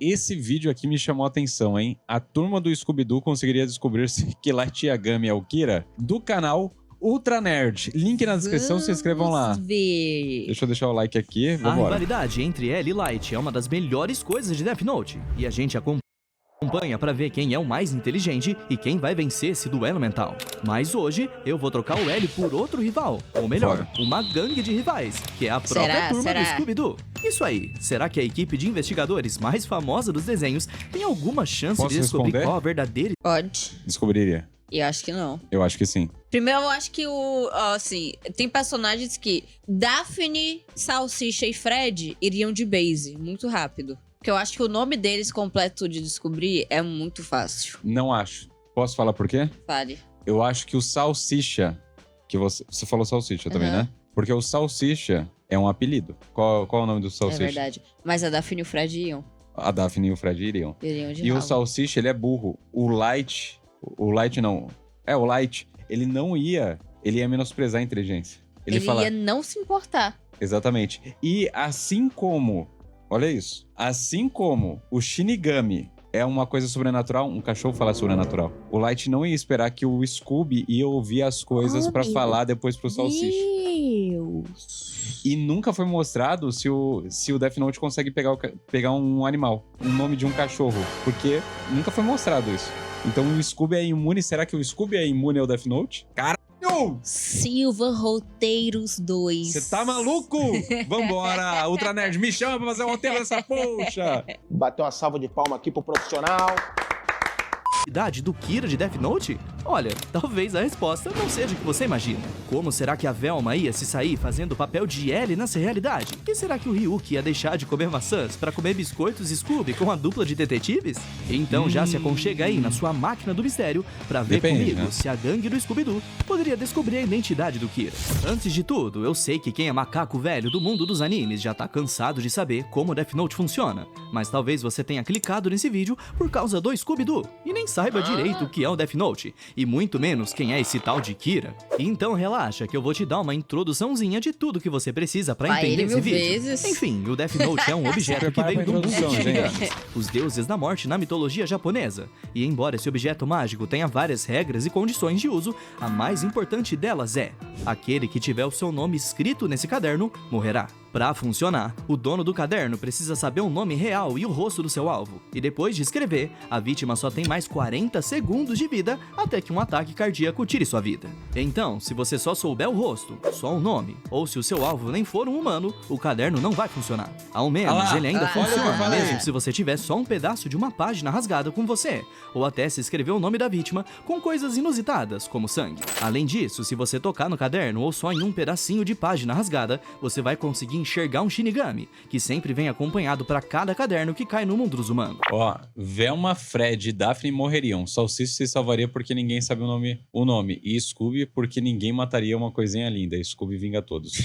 Esse vídeo aqui me chamou a atenção, hein? A turma do Scooby-Doo conseguiria descobrir se que Light Yagami é o Kira do canal Ultra Nerd. Link na descrição, se inscrevam lá. Vamos ver. Deixa eu deixar o like aqui, A vambora. rivalidade entre L e Light é uma das melhores coisas de Death Note, e a gente acompanha pra ver quem é o mais inteligente e quem vai vencer esse duelo mental. Mas hoje eu vou trocar o L por outro rival, ou melhor, uma gangue de rivais, que é a própria turma do Scooby-Doo. Isso aí, será que a equipe de investigadores mais famosa dos desenhos tem alguma chance de descobrir qual a verdadeira... Pode. Descobriria. E acho que não. Eu acho que sim. Primeiro, eu acho que assim, tem personagens que Daphne, Salsicha e Fred iriam de base, muito rápido. Porque eu acho que o nome deles completo de descobrir é muito fácil. Não acho. Posso falar por quê? Fale. Eu acho que o Salsicha, que você falou Salsicha também, né? Porque o Salsicha é um apelido. Qual é o nome do Salsicha? É verdade. Mas a Daphne e o Fred iam. A Daphne e o Fred iriam. Iriam de E ralo. o Salsicha, ele é burro. O Light, ele não ia, ele ia menosprezar a inteligência. Ele ia não se importar. Exatamente. E assim como, olha isso, assim como o Shinigami é uma coisa sobrenatural, um cachorro fala sobrenatural, o Light não ia esperar que o Scooby ia ouvir as coisas pra falar depois pro Salsicha. Deus. E nunca foi mostrado se o Death Note consegue pegar um animal, um nome de um cachorro, porque nunca foi mostrado isso. Então o Scooby é imune, será que o Scooby é imune ao Death Note? Caralho! Silva Roteiros 2. Você tá maluco? Vambora! Ultra Nerd, me chama pra fazer um roteiro dessa poxa! Bateu uma salva de palma aqui pro profissional. Idade do Kira de Death Note? Olha, talvez a resposta não seja o que você imagina. Como será que a Velma ia se sair fazendo o papel de L nessa realidade? E será que o Ryuki ia deixar de comer maçãs pra comer biscoitos Scooby com a dupla de detetives? Então já se aconchega aí na sua máquina do mistério pra ver comigo se a gangue do Scooby-Doo poderia descobrir a identidade do Kira. Antes de tudo, eu sei que quem é macaco velho do mundo dos animes já tá cansado de saber como Death Note funciona, mas talvez você tenha clicado nesse vídeo por causa do Scooby-Doo e nem saiba direito o que é o Death Note, e muito menos quem é esse tal de Kira. Então relaxa que eu vou te dar uma introduçãozinha de tudo que você precisa pra entender esse vídeo. Enfim, o Death Note é um objeto que veio do mundo dos Shinigamis, os deuses da morte na mitologia japonesa. E embora esse objeto mágico tenha várias regras e condições de uso, a mais importante delas é: aquele que tiver o seu nome escrito nesse caderno morrerá. Pra funcionar, o dono do caderno precisa saber o nome real e o rosto do seu alvo. E depois de escrever, a vítima só tem mais 40 segundos de vida até que um ataque cardíaco tire sua vida. Então, se você só souber o rosto, só o nome, ou se o seu alvo nem for um humano, o caderno não vai funcionar. Ao menos ele ainda funciona, mesmo se você tiver só um pedaço de uma página rasgada com você, ou até se escrever o nome da vítima com coisas inusitadas, como sangue. Além disso, se você tocar no caderno ou só em um pedacinho de página rasgada, você vai conseguir enxergar um Shinigami, que sempre vem acompanhado pra cada caderno que cai no mundo dos humanos. Ó, Velma, Fred e Daphne morreriam. Salsicha se salvaria porque ninguém sabe o nome. E Scooby porque ninguém mataria uma coisinha linda. Scooby vinga todos.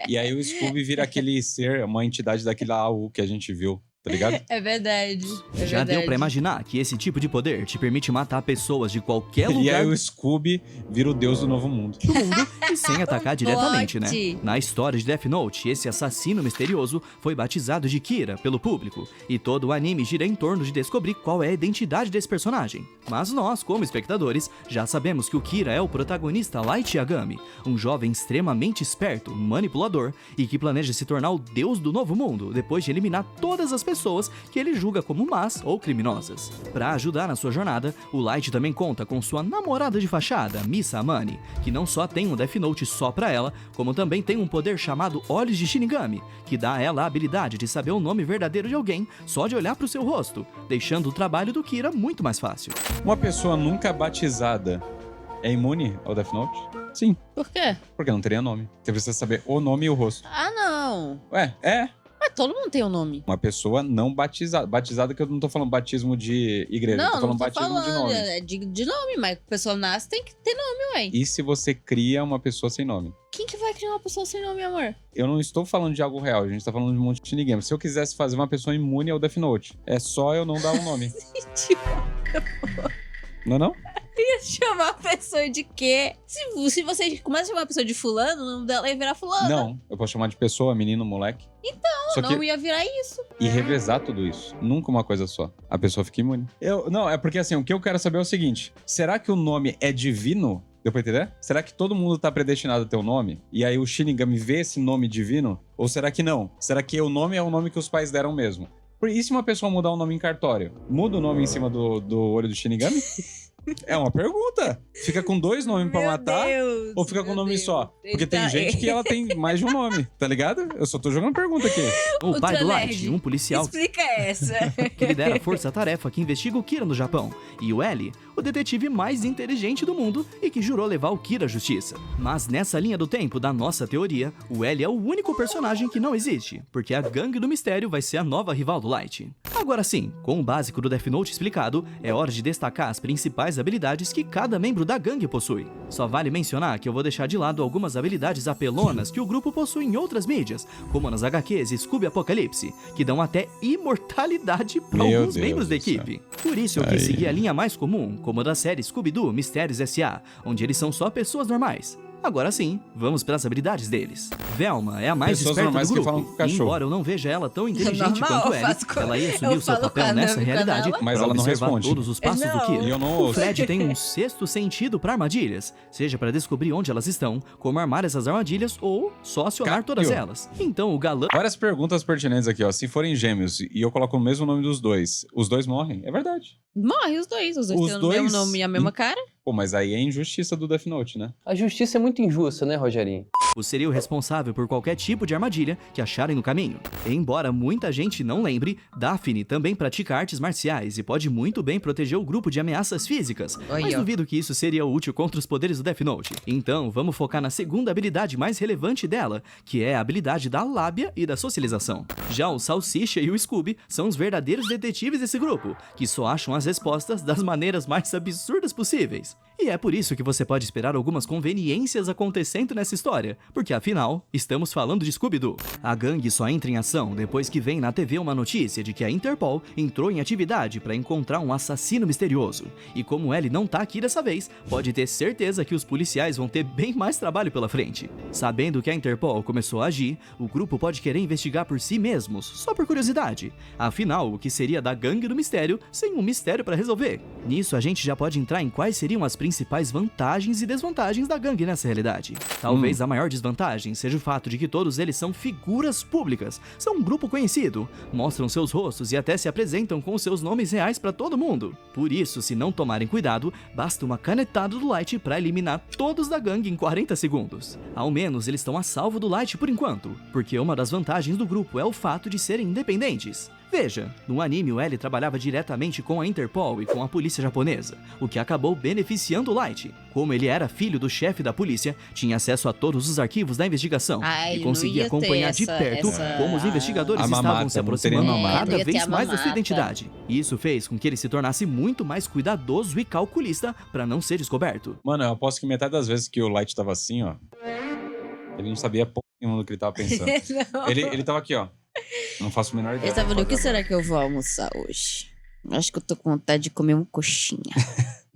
E aí o Scooby vira aquele ser, uma entidade daquele AU que a gente viu. Tá ligado? É verdade. Já deu pra imaginar que esse tipo de poder te permite matar pessoas de qualquer lugar. E aí o Scooby vira o deus do novo mundo. E sem atacar diretamente, né? Na história de Death Note, esse assassino misterioso foi batizado de Kira pelo público, e todo o anime gira em torno de descobrir qual é a identidade desse personagem. Mas nós, como espectadores, já sabemos que o Kira é o protagonista Light Yagami, um jovem extremamente esperto, manipulador, e que planeja se tornar o deus do novo mundo, depois de eliminar todas as pessoas que ele julga como más ou criminosas. Pra ajudar na sua jornada, o Light também conta com sua namorada de fachada, Misa Amane, que não só tem um Death Note só pra ela, como também tem um poder chamado Olhos de Shinigami, que dá a ela a habilidade de saber o nome verdadeiro de alguém só de olhar pro seu rosto, deixando o trabalho do Kira muito mais fácil. Uma pessoa nunca batizada é imune ao Death Note? Sim. Por quê? Porque não teria nome. Você precisa saber o nome e o rosto. Ah, não. Ué, é. Mas todo mundo tem um nome. Uma pessoa não batizada. Batizada que eu não tô falando batismo de igreja. Não, eu tô falando não tô batismo falando de nome. de nome, mas a pessoa nasce tem que ter nome, ué. E se você cria uma pessoa sem nome? Quem que vai criar uma pessoa sem nome, amor? Eu não estou falando de algo real, a gente tá falando de um monte de Shinigami. Se eu quisesse fazer uma pessoa imune ao Death Note, é só eu não dar um nome. Não é não? Ia chamar a pessoa de quê? Se você começa a chamar a pessoa de fulano, o nome dela ia virar fulano. Não, eu posso chamar de pessoa, menino, moleque. Então, Só não que... ia virar isso. E revezar tudo isso. Nunca uma coisa só. A pessoa fica imune. Não, é porque assim, o que eu quero saber é o seguinte. Será que o nome é divino? Deu pra entender? Será que todo mundo tá predestinado a ter um nome? E aí o Shinigami vê esse nome divino? Ou será que não? Será que o nome é o nome que os pais deram mesmo? E se uma pessoa mudar o nome em cartório? Muda o nome em cima do olho do Shinigami? É uma pergunta. Fica com 2 nomes pra matar? Deus, Ou fica com um nome Deus. só? Porque tem gente que ela tem mais de um nome, tá ligado? Eu só tô jogando pergunta aqui. O pai do Ultra Light, Nerd, um policial Explica essa. que lidera a força-tarefa que investiga o Kira no Japão. E o L, o detetive mais inteligente do mundo e que jurou levar o Kira à justiça. Mas nessa linha do tempo da nossa teoria, o L é o único personagem que não existe, porque a Gangue do Mistério vai ser a nova rival do Light. Agora sim, com o básico do Death Note explicado, é hora de destacar as principais habilidades que cada membro da gangue possui. Só vale mencionar que eu vou deixar de lado algumas habilidades apelonas que o grupo possui em outras mídias, como nas HQs Scooby Apocalipse, que dão até imortalidade para Meu alguns Deus membros da do céu. equipe. Por isso eu quis seguir a linha mais comum, como a da série Scooby-Doo Mistérios S.A., onde eles são só pessoas normais. Agora sim, vamos para as habilidades deles. Velma é a mais Pessoas esperta normais do que grupo. falam com o cachorro. Embora eu não veja ela tão inteligente Normal, quanto eu ele, faço com- ela ia eu assumir o seu falo papel com a nessa Nami, com realidade ela. Mas pra ela não observar responde. todos os passos Não. do Kira. E eu não O ouço. Fred tem um sexto sentido para armadilhas, seja para descobrir onde elas estão, como armar essas armadilhas ou só acionar todas Caiu. elas. Então o galã Várias perguntas pertinentes aqui, ó. Se forem gêmeos e eu coloco o mesmo nome dos dois, os dois morrem? É verdade. Morre os dois. Os dois Os têm o dois- mesmo nome e a mesma cara. Pô, mas aí é injustiça do Death Note, né? A justiça é muito injusta, né, Rogerinho? seria o responsável por qualquer tipo de armadilha que acharem no caminho. Embora muita gente não lembre, Daphne também pratica artes marciais e pode muito bem proteger o grupo de ameaças físicas, Aí, mas ó. duvido que isso seria útil contra os poderes do Death Note. Então, vamos focar na segunda habilidade mais relevante dela, que é a habilidade da lábia e da socialização. Já o Salsicha e o Scooby são os verdadeiros detetives desse grupo, que só acham as respostas das maneiras mais absurdas possíveis. E é por isso que você pode esperar algumas conveniências acontecendo nessa história, porque afinal, estamos falando de Scooby-Doo. A gangue só entra em ação depois que vem na TV uma notícia de que a Interpol entrou em atividade para encontrar um assassino misterioso. E como ele não tá aqui dessa vez, pode ter certeza que os policiais vão ter bem mais trabalho pela frente. Sabendo que a Interpol começou a agir, o grupo pode querer investigar por si mesmos, só por curiosidade. Afinal, o que seria da gangue do mistério sem um mistério para resolver? Nisso a gente já pode entrar em quais seriam as principais vantagens e desvantagens da gangue nessa realidade. Talvez a maior desvantagem seja o fato de que todos eles são figuras públicas, são um grupo conhecido, mostram seus rostos e até se apresentam com seus nomes reais para todo mundo. Por isso, se não tomarem cuidado, basta uma canetada do Light para eliminar todos da gangue em 40 segundos. Ao menos eles estão a salvo do Light por enquanto, porque uma das vantagens do grupo é o fato de serem independentes. Veja, no anime o L trabalhava diretamente com a Interpol e com a polícia japonesa, o que acabou beneficiando o Light. Como ele era filho do chefe da polícia, tinha acesso a todos os arquivos da investigação Ah, e ele conseguia não ia ter acompanhar de essa- perto essa- como os investigadores A estavam mamata, se não teria aproximando mamata. cada Não ia ter vez a mais da sua mamata. identidade. E isso fez com que ele se tornasse muito mais cuidadoso e calculista para não ser descoberto. Mano, eu aposto que metade das vezes que o Light tava assim, ó, ele não sabia porra nenhuma do que ele tava pensando. Não. ele tava aqui, ó. Não faço a menor ideia. Eu tava do falando, o que fazer será que eu vou almoçar hoje? Acho que eu tô com vontade de comer uma coxinha.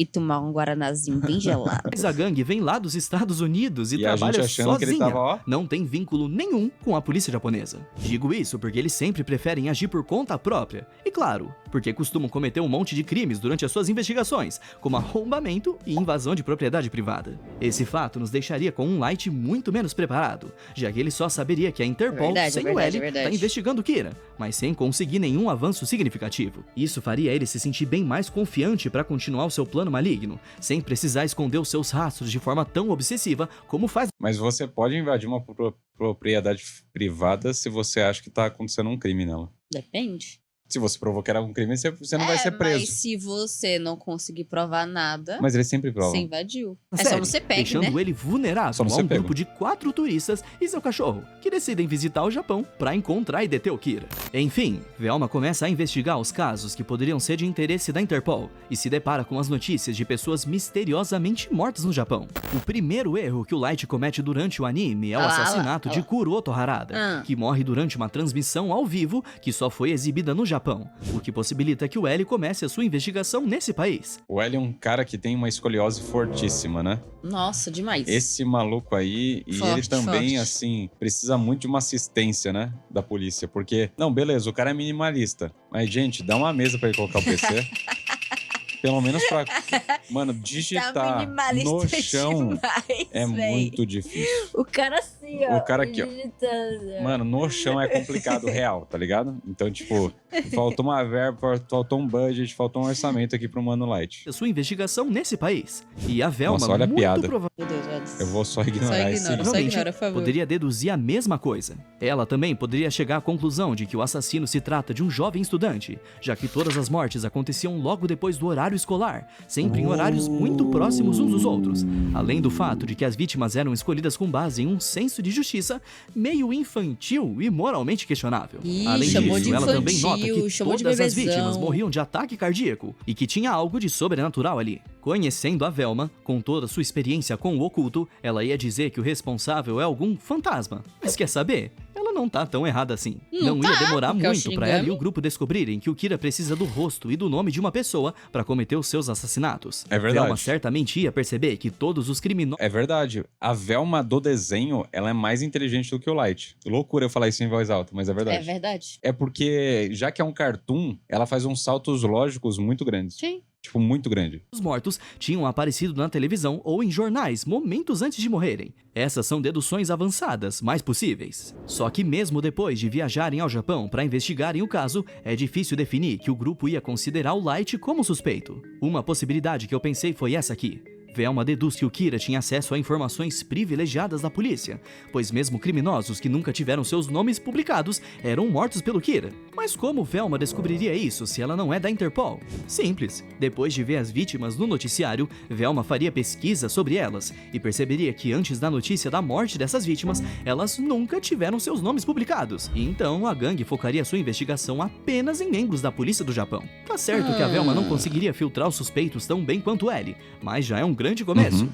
E tomar um guaranazinho bem gelado. Mas a gangue vem lá dos Estados Unidos e, E a gente trabalha achando que ele sozinha. tava, ó. Não tem vínculo nenhum com a polícia japonesa. Digo isso porque eles sempre preferem agir por conta própria. E claro, porque costumam cometer um monte de crimes durante as suas investigações, como arrombamento e invasão de propriedade privada. Esse fato nos deixaria com um Light muito menos preparado, já que ele só saberia que a Interpol, Verdade, sem verdade, o L, verdade. tá investigando Kira, mas sem conseguir nenhum avanço significativo. Isso faria ele se sentir bem mais confiante para continuar o seu plano maligno, sem precisar esconder os seus rastros de forma tão obsessiva como faz. Mas você pode invadir uma propriedade privada se você acha que tá acontecendo um crime nela. Depende. Se você provocar algum crime, você não vai ser preso. Mas se você não conseguir provar nada, Mas ele sempre prova. você invadiu. É só série, não ser pegue, deixando né? ele vulnerável Só não a ser um pego. grupo de 4 turistas e seu cachorro, que decidem visitar o Japão para encontrar e deter o Kira. Enfim, Velma começa a investigar os casos que poderiam ser de interesse da Interpol e se depara com as notícias de pessoas misteriosamente mortas no Japão. O primeiro erro que o Light comete durante o anime é o Ah lá, assassinato ah de lá. Kuroto Harada, Ah. que morre durante uma transmissão ao vivo que só foi exibida no Japão Japão, o que possibilita que o L comece a sua investigação nesse país. O L é um cara que tem uma escoliose fortíssima, né? Nossa, demais. Esse maluco aí, e Forte, ele também, forte. assim, precisa muito de uma assistência, né? Da polícia. Porque, não, beleza, o cara é minimalista. Mas, gente, dá uma mesa pra ele colocar o PC. Pelo menos pra, mano, digitar Tá minimalista no chão demais, é véi. muito difícil. O cara assim, ó. O cara aqui, ó. digitando. Mano, no chão é complicado, real, tá ligado? Então, tipo, faltou uma verba, faltou um budget, faltou um orçamento aqui pro Mano Light. A sua investigação nesse país. E a Velma, Nossa, olha a muito piada. provavelmente, Meu Deus, Edson. Eu vou só ignorar esse... Só ignora, por favor. poderia deduzir a mesma coisa. Ela também poderia chegar à conclusão de que o assassino se trata de um jovem estudante, já que todas as mortes aconteciam logo depois do horário escolar, sempre em horários muito próximos uns dos outros. Além do fato de que as vítimas eram escolhidas com base em um senso de justiça meio infantil e moralmente questionável. Ih, Além chamou disso, de ela também nota infantil, que chamou de todas as bebezão. vítimas morriam de ataque cardíaco e que tinha algo de sobrenatural ali. Conhecendo a Velma, com toda sua experiência com o oculto, ela ia dizer que o responsável é algum fantasma. Mas quer saber? Ela não tá tão errada assim. Não Não tá, ia demorar porque é o muito pra ela e Shinigami. o grupo descobrirem que o Kira precisa do rosto e do nome de uma pessoa pra cometer os seus assassinatos. É verdade. Velma certamente ia perceber que todos os criminosos... É verdade. A Velma do desenho, ela é mais inteligente do que o Light. Loucura eu falar isso em voz alta, mas é É verdade. verdade. É porque, já que é um cartoon, ela faz uns saltos lógicos muito grandes. Sim. Tipo, muito grande. Os mortos tinham aparecido na televisão ou em jornais momentos antes de morrerem. Essas são deduções avançadas, mais possíveis. Só que mesmo depois de viajarem ao Japão para investigarem o caso, é difícil definir que o grupo ia considerar o Light como suspeito. Uma possibilidade que eu pensei foi essa aqui. Velma deduz que o Kira tinha acesso a informações privilegiadas da polícia, pois mesmo criminosos que nunca tiveram seus nomes publicados eram mortos pelo Kira. Mas como Velma descobriria isso se ela não é da Interpol? Simples. Depois de ver as vítimas no noticiário, Velma faria pesquisa sobre elas e perceberia que antes da notícia da morte dessas vítimas, elas nunca tiveram seus nomes publicados. E então a gangue focaria sua investigação apenas em membros da polícia do Japão. Tá certo que a Velma não conseguiria filtrar os suspeitos tão bem quanto Ellie, mas já é um grande começo.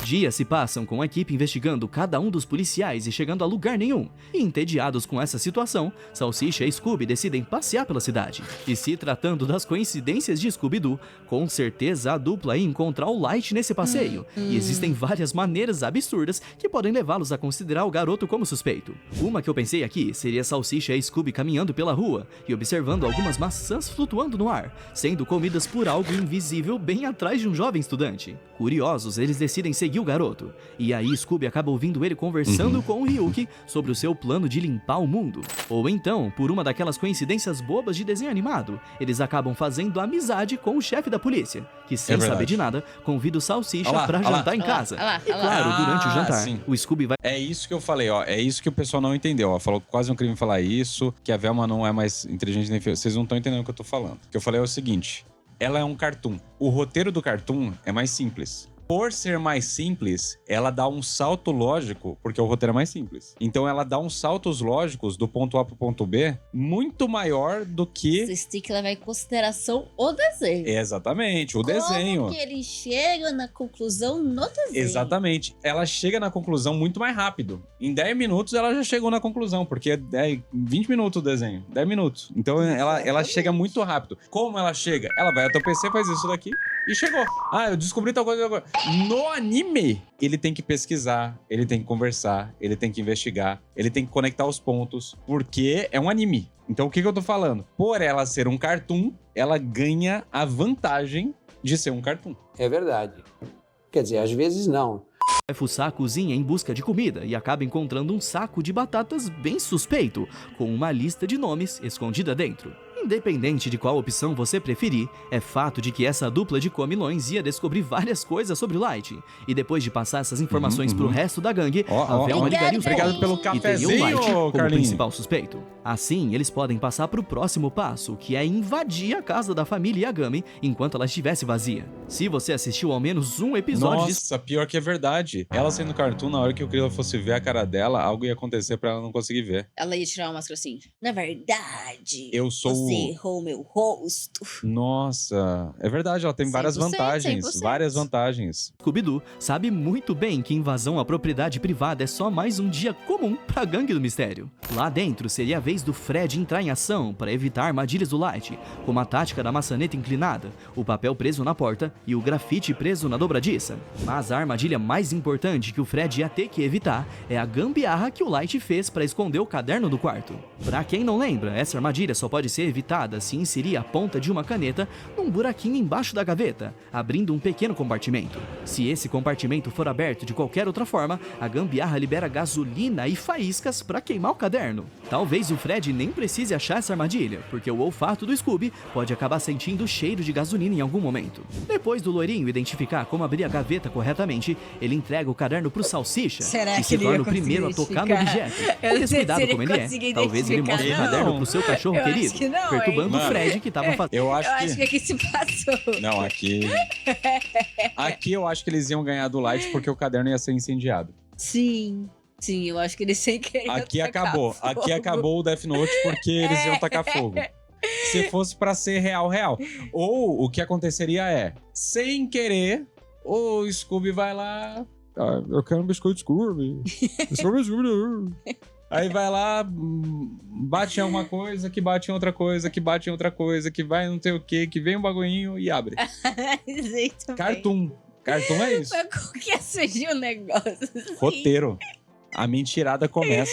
Dias se passam com a equipe investigando cada um dos policiais e chegando a lugar nenhum. E entediados com essa situação, Salsicha e Scooby decidem passear pela cidade. E se tratando das coincidências de Scooby-Doo, com certeza a dupla ia encontrar o Light nesse passeio. E existem várias maneiras absurdas que podem levá-los a considerar o garoto como suspeito. Uma que eu pensei aqui seria Salsicha e Scooby caminhando pela rua e observando algumas maçãs flutuando no ar, sendo comidas por algo invisível bem atrás de um jovem estudante. Curiosos, eles decidem seguir o garoto. E aí Scooby acaba ouvindo ele conversando com o Ryuki sobre o seu plano de limpar o mundo. Ou então, por uma daquelas coincidências bobas de desenho animado, eles acabam fazendo amizade com o chefe da polícia, que sem verdade. saber de nada, convida o Salsicha Olha lá, pra olha lá. jantar em Olha lá, casa. olha lá, E olha lá. claro, durante o jantar, sim. o Scooby vai É isso que eu falei, ó. É isso que o pessoal não entendeu, ó. Falou quase um crime falar isso, que a Velma não é mais inteligente nem feia. Vocês não estão entendendo o que eu tô falando. O que eu falei é o seguinte: ela é um cartoon. O roteiro do cartoon é mais simples. Por ser mais simples, ela dá um salto lógico, porque o roteiro é mais simples. Então ela dá uns saltos lógicos do ponto A pro ponto B muito maior do que... Vocês têm que levar em consideração o desenho. Exatamente, o desenho. Como que eles chegam na conclusão no desenho. Exatamente. Ela chega na conclusão muito mais rápido. Em 10 minutos ela já chegou na conclusão, porque é 20 minutos o desenho. 10 minutos. Então ela chega muito rápido. Como ela chega? Ela vai até o PC, faz isso daqui e chegou. Ah, eu descobri tal coisa agora. No anime, ele tem que pesquisar, ele tem que conversar, ele tem que investigar, ele tem que conectar os pontos, porque é um anime. Então o que eu tô falando? Por ela ser um cartoon, ela ganha a vantagem de ser um cartoon. É verdade. Quer dizer, às vezes não. vai fuçar a cozinha em busca de comida e acaba encontrando um saco de batatas bem suspeito, com uma lista de nomes escondida dentro. Independente de qual opção você preferir, é fato de que essa dupla de comilões ia descobrir várias coisas sobre o Light. E depois de passar essas informações pro resto da gangue, a Velma ligaria os obrigado pelo pontos e teria o Light cafezinho, como Carlinhos. principal suspeito. Assim, eles podem passar pro próximo passo, que é invadir a casa da família Yagami enquanto ela estivesse vazia. Se você assistiu ao menos um episódio de Nossa, pior que é verdade. Ela sendo cartoon, na hora que o Krillin fosse ver a cara dela, algo ia acontecer pra ela não conseguir ver. Ela ia tirar uma máscara assim. Na verdade, Eu sou o você errou meu rosto. Nossa, é verdade, ela tem várias 100%, vantagens. 100%. Várias vantagens. Scooby-Doo sabe muito bem que invasão à propriedade privada é só mais um dia comum pra gangue do mistério. Lá dentro seria a vez do Fred entrar em ação para evitar armadilhas do Light, como a tática da maçaneta inclinada, o papel preso na porta e o grafite preso na dobradiça. Mas a armadilha mais importante que o Fred ia ter que evitar é a gambiarra que o Light fez para esconder o caderno do quarto. Pra quem não lembra, essa armadilha só pode ser evitada se inserir a ponta de uma caneta num buraquinho embaixo da gaveta, abrindo um pequeno compartimento. Se esse compartimento for aberto de qualquer outra forma, a gambiarra libera gasolina e faíscas para queimar o caderno. Talvez o Fred nem precise achar essa armadilha, porque o olfato do Scooby pode acabar sentindo o cheiro de gasolina em algum momento. Depois do loirinho identificar como abrir a gaveta corretamente, ele entrega o caderno pro Salsicha, Será que se que ele ia torna o primeiro a tocar no identificar? objeto. Eu não sei se Descuidado ele como ele é, conseguia talvez ele mostre o identificar, caderno não. pro seu cachorro Eu acho querido, que não, perturbando hein? o Fred que tava fazendo. Eu acho Eu que... acho que aqui se passou. Não, aqui... Aqui eu acho que eles iam ganhar do Light porque o caderno ia ser incendiado. Sim, eu acho que ele sem querer. Aqui ia tacar acabou. fogo. Aqui acabou o Death Note porque eles iam tacar fogo. Se fosse pra ser real. Ou o que aconteceria é, sem querer, o Scooby vai lá... Ah, eu quero um biscoito Scooby. Scooby. Aí vai lá, bate em alguma coisa, que bate em outra coisa, que bate em outra coisa, que vai não sei o que, que vem um bagulhinho e abre. Muito bem. Cartoon. Cartoon é isso. Mas como que ia surgir um negócio assim? Roteiro. A mentirada começa.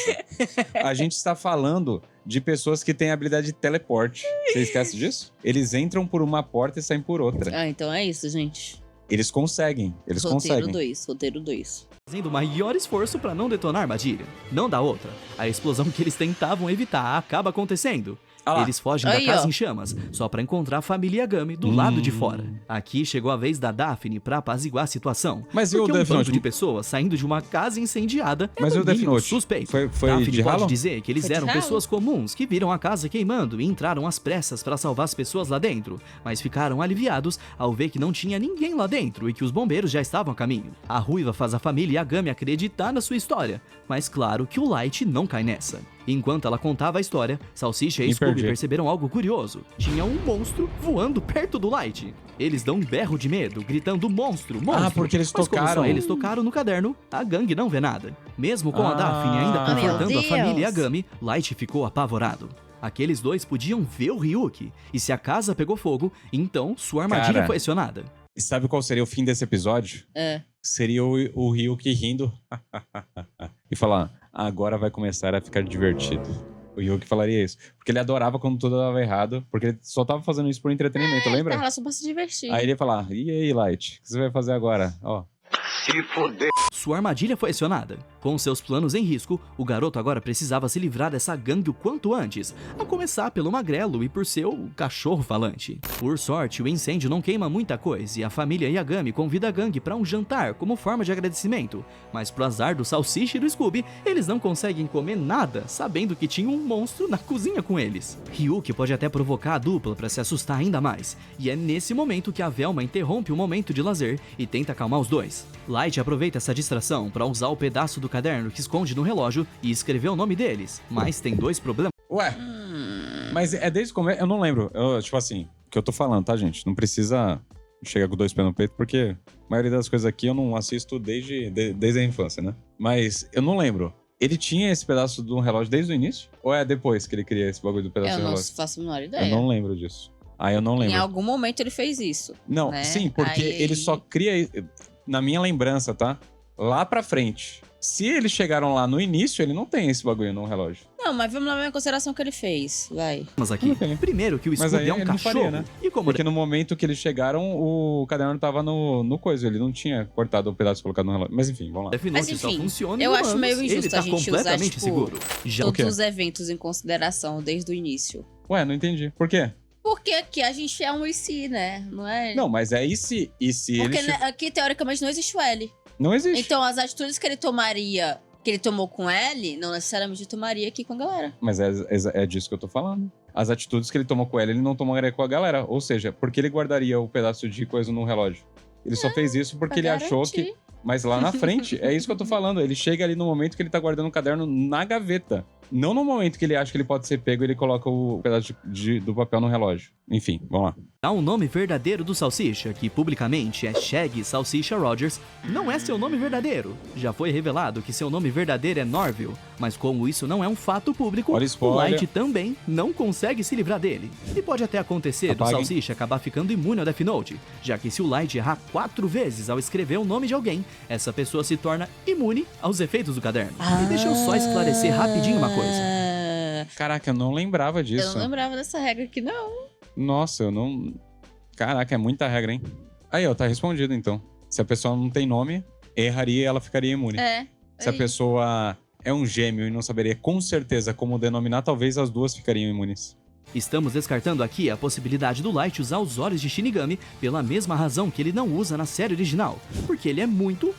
A gente está falando de pessoas que têm habilidade de teleporte. Você esquece disso? Eles entram por uma porta e saem por outra. Ah, então é isso, gente. Eles conseguem. Conseguem. Roteiro 2. Fazendo o maior esforço para não detonar a armadilha. Não dá outra. A explosão que eles tentavam evitar acaba acontecendo. Ah lá. Eles fogem Aí, da casa ó. em chamas, só pra encontrar a família Yagami do lado de fora. Aqui chegou a vez da Daphne pra apaziguar a situação. Mas e o porque um Death bando Note? de pessoas saindo de uma casa incendiada é Mas e no o Death mínimo Note? suspeito. Foi Daphne de pode ralo? dizer que eles Foi de eram ralo? pessoas comuns que viram a casa queimando e entraram às pressas pra salvar as pessoas lá dentro, mas ficaram aliviados ao ver que não tinha ninguém lá dentro e que os bombeiros já estavam a caminho. A Ruiva faz a família Yagami acreditar na sua história, mas claro que o Light não cai nessa. Enquanto ela contava a história, Salsicha e Me Scooby perdi. perceberam algo curioso. Tinha um monstro voando perto do Light. Eles dão um berro de medo, gritando monstro, monstro. Ah, porque eles Mas como tocaram. só eles tocaram no caderno, a gangue não vê nada. Mesmo com a Ah. Daphne ainda Ah, meu confortando a Deus. família Yagami, Light ficou apavorado. Aqueles dois podiam ver o Ryuki, e se a casa pegou fogo, então sua armadilha Cara. foi acionada. E sabe qual seria o fim desse episódio? É. Seria o Ryuki rindo e falar, agora vai começar a ficar divertido. O Ryuki falaria isso. Porque ele adorava quando tudo dava errado, porque ele só tava fazendo isso por entretenimento, lembra? Tava só pra se divertir. Aí ele ia falar, e aí, Light, o que você vai fazer agora? Ó, Sua armadilha foi acionada. Com seus planos em risco, o garoto agora precisava se livrar dessa gangue o quanto antes, a começar pelo magrelo e por seu cachorro falante. Por sorte, o incêndio não queima muita coisa e a família Yagami convida a gangue para um jantar como forma de agradecimento, mas pro azar do Salsicha e do Scooby, eles não conseguem comer nada, sabendo que tinha um monstro na cozinha com eles. Ryuki pode até provocar a dupla para se assustar ainda mais, e é nesse momento que a Velma interrompe o momento de lazer e tenta acalmar os dois. Light aproveita essa distração para usar o pedaço do caderno que esconde no relógio e escrever o nome deles, mas tem dois problemas. Ué, mas é desde o começo, eu não lembro. Tipo assim, o que eu tô falando, tá, gente? Não precisa chegar com dois pés no peito, porque a maioria das coisas aqui eu não assisto desde a infância, né? Mas eu não lembro. Ele tinha esse pedaço do relógio desde o início? Ou é depois que ele cria esse bagulho do pedaço Eu do não relógio? faço a menor Eu ideia. não lembro disso. Eu não lembro. Em algum momento ele fez isso. Não, né? sim, porque Aí- ele só cria, na minha lembrança, tá? Lá pra frente. Se eles chegaram lá no início, ele não tem esse bagulho no relógio. Não, mas vamos lá ver a consideração que ele fez. Vai. aqui. Ok. Primeiro que o Mas Scooby aí é um ele não cachorro, faria, né? e como Porque no momento que eles chegaram, o caderno tava no coisa. Ele não tinha cortado o pedaço e colocado no relógio. Mas enfim, vamos lá. Death Mas Note só enfim, funciona em eu acho humanos, meio injusto ele tá a gente usar, completamente tipo, seguro. Já quê? Todos os eventos em consideração desde o início. Ué, não entendi. Por quê? Porque aqui a gente é um e se, né? Não é? Não, mas é e se Porque ele... né, aqui, teoricamente, não existe o L. Não existe. Então, as atitudes que ele tomaria, que ele tomou com L, não necessariamente tomaria aqui com a galera. Mas é disso que eu tô falando. As atitudes que ele tomou com ela, ele não tomaria com a galera. Ou seja, porque ele guardaria o pedaço de coisa no relógio? Ele só fez isso porque Pra ele achou que... garantir. Mas lá na frente, é isso que eu tô falando. Ele chega ali no momento que ele tá guardando o caderno na gaveta. Não no momento que ele acha que ele pode ser pego e ele coloca o pedaço do papel no relógio. Enfim, vamos lá. Há um nome verdadeiro do Salsicha, que publicamente é Shaggy Salsicha Rogers, não é seu nome verdadeiro. Já foi revelado que seu nome verdadeiro é Norville, mas como isso não é um fato público, Olha o o spoiler. Light também não consegue se livrar dele. E pode até acontecer do Apaguem. Salsicha acabar ficando imune ao Death Note, já que se o Light errar 4 vezes ao escrever o nome de alguém, essa pessoa se torna imune aos efeitos do caderno. E deixa eu só esclarecer rapidinho uma coisa. Caraca, eu não lembrava Eu disso. não lembrava dessa regra aqui, não. Nossa, eu não... Caraca, é muita regra, hein? Aí, ó, tá respondido, então. Se a pessoa não tem nome, erraria e ela ficaria imune. É. Se a pessoa é um gêmeo e não saberia com certeza como denominar, talvez as duas ficariam imunes. Estamos descartando aqui a possibilidade do Light usar os olhos de Shinigami pela mesma razão que ele não usa na série original, porque ele é muito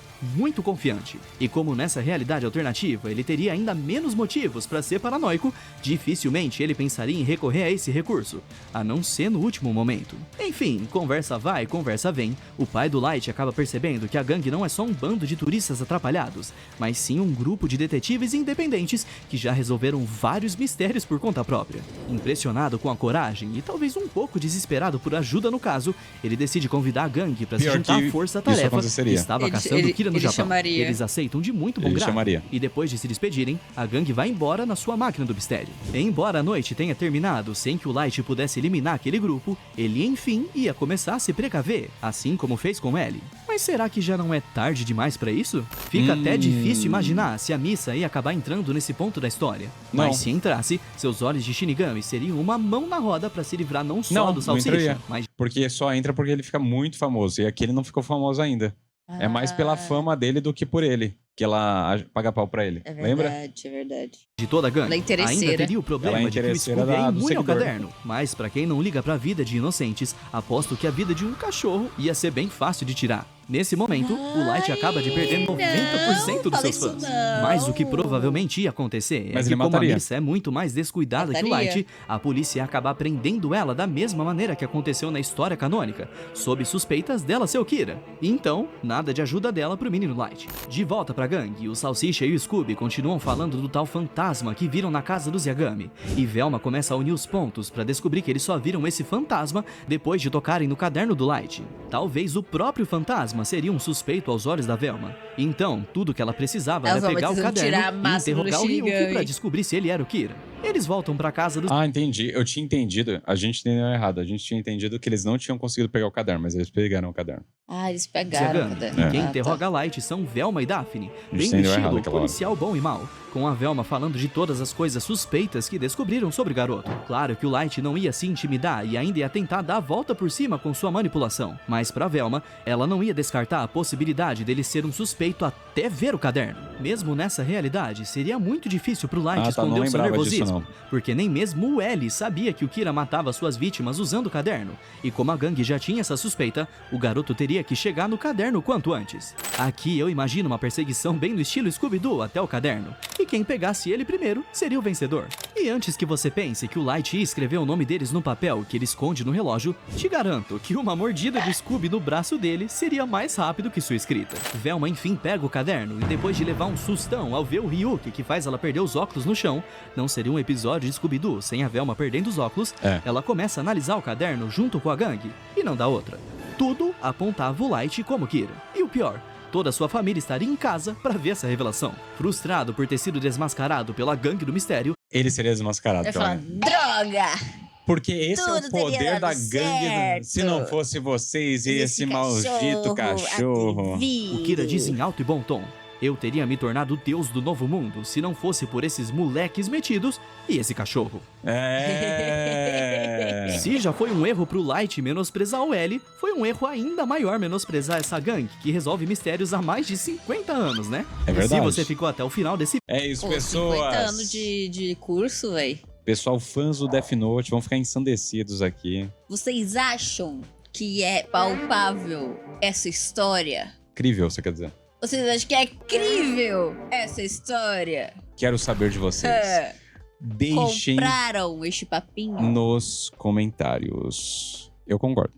confiante. E como nessa realidade alternativa ele teria ainda menos motivos para ser paranoico, dificilmente ele pensaria em recorrer a esse recurso, a não ser no último momento. Enfim, conversa vai, conversa vem, o pai do Light acaba percebendo que a gangue não é só um bando de turistas atrapalhados, mas sim um grupo de detetives independentes que já resolveram vários mistérios por conta própria. Impressionado com a coragem e talvez um pouco desesperado por ajuda no caso, ele decide convidar a gangue para se Pior juntar que à força-tarefa isso que aconteceria. estava Ele- caçando ele- Kira no ele Japão. chamaria. Eles aceitam de muito bom Ele grado. chamaria. E depois de se despedirem, a gangue vai embora na sua máquina do mistério. Embora a noite tenha terminado sem que o Light pudesse eliminar aquele grupo, ele enfim ia começar a se precaver, assim como fez com Ellie. Mas será que já não é tarde demais pra isso? Fica até difícil imaginar se a Missa ia acabar entrando nesse ponto da história. Não. Mas se entrasse, seus olhos de Shinigami seriam uma mão na roda pra se livrar não só Não, do não Salsicha, entraria. mas Porque só entra porque ele fica muito famoso. E aqui ele não ficou famoso ainda. É mais pela fama dele do que por ele. Que ela paga pau pra ele. É Lembra? verdade, é verdade. de toda a gangue. Ela é interesseira. Ainda teria o Ela problema é de que o interesseira Scooby é do imune ao seguidor. caderno. Mas pra quem não liga pra vida de inocentes, aposto que a vida de um cachorro ia ser bem fácil de tirar. Nesse momento, o Light acaba de perder 90% dos fala seus isso fãs. não. Mas o que provavelmente ia acontecer Mas é ele que como a mataria. Missa é muito mais descuidada que o Mataria. Light, a polícia ia acabar prendendo ela da mesma maneira que aconteceu na história canônica, sob suspeitas dela ser o Kira. E então, nada de ajuda dela pro menino Light. De volta pra gangue, o Salsicha e o Scooby continuam falando do tal fantasma que viram na casa dos Yagami. E Velma começa a unir os pontos pra descobrir que eles só viram esse fantasma depois de tocarem no caderno do Light. Talvez o próprio fantasma seria um suspeito aos olhos da Velma. Então, tudo que ela precisava Elas era vão pegar o precisando tirar a caderno e máscara do interrogar o Ryuki Shinigami. pra descobrir se ele era o Kira. Eles voltam pra casa dos Ah, entendi. Eu tinha entendido. A gente entendeu errado. A gente tinha entendido que eles não tinham conseguido pegar o caderno, mas eles pegaram o caderno. Ah, eles pegaram. Yagami. Cadê? E quem Ah, tá. interroga Light são Velma e Daphne, bem entendeu no errado estilo aquela hora. policial bom e mal, com a Velma falando de todas as coisas suspeitas que descobriram sobre o garoto. Claro que o Light não ia se intimidar e ainda ia tentar dar a volta por cima com sua manipulação, mas pra Velma, ela não ia descartar a possibilidade dele ser um suspeito até ver o caderno. Mesmo nessa realidade, seria muito difícil pro Light Ah, tá, esconder não o seu lembrava disso, nervosismo, não. porque nem mesmo o L sabia que o Kira matava suas vítimas usando o caderno, e como a gangue já tinha essa suspeita, o garoto teria que chegar no caderno quanto antes. Aqui eu imagino uma perseguição bem no estilo Scooby-Doo até o caderno, e quem pegasse ele primeiro seria o vencedor. E antes que você pense que o Light ia escrever o nome deles no papel que ele esconde no relógio, te garanto que uma mordida de Scooby no braço dele seria mais rápido que sua escrita. Velma enfim pega o caderno e depois de levar um sustão ao ver o Ryuki que faz ela perder os óculos no chão, não seria um episódio de Scooby-Doo sem a Velma perdendo os óculos, ela começa a analisar o caderno junto com a gangue, e não dá outra. Tudo apontava o Light como Kira. E o pior, toda a sua família estaria em casa pra ver essa revelação. Frustrado por ter sido desmascarado pela gangue do mistério, Ele seria desmascarado. Eu pela falo, gangue. droga! Porque esse é Tudo o teria poder dado da gangue. certo. Se não fosse vocês e esse Esse maldito cachorro. atrevido. o Kira diz em alto e bom tom: eu teria me tornado o deus do novo mundo se não fosse por esses moleques metidos e esse cachorro. É. Se já foi um erro pro Light menosprezar o L, foi um erro ainda maior menosprezar essa gangue que resolve mistérios há mais de 50 anos, né? É E se verdade. você ficou até o final desse É isso, Pô, pessoas. 50 anos de curso, véi. Pessoal, fãs do Death Note vão ficar ensandecidos aqui. Vocês acham que é palpável essa história? Incrível, você quer dizer? Vocês acham que é crível essa história? Quero saber de vocês. É. Deixem Compraram este papinho? nos comentários. Eu concordo.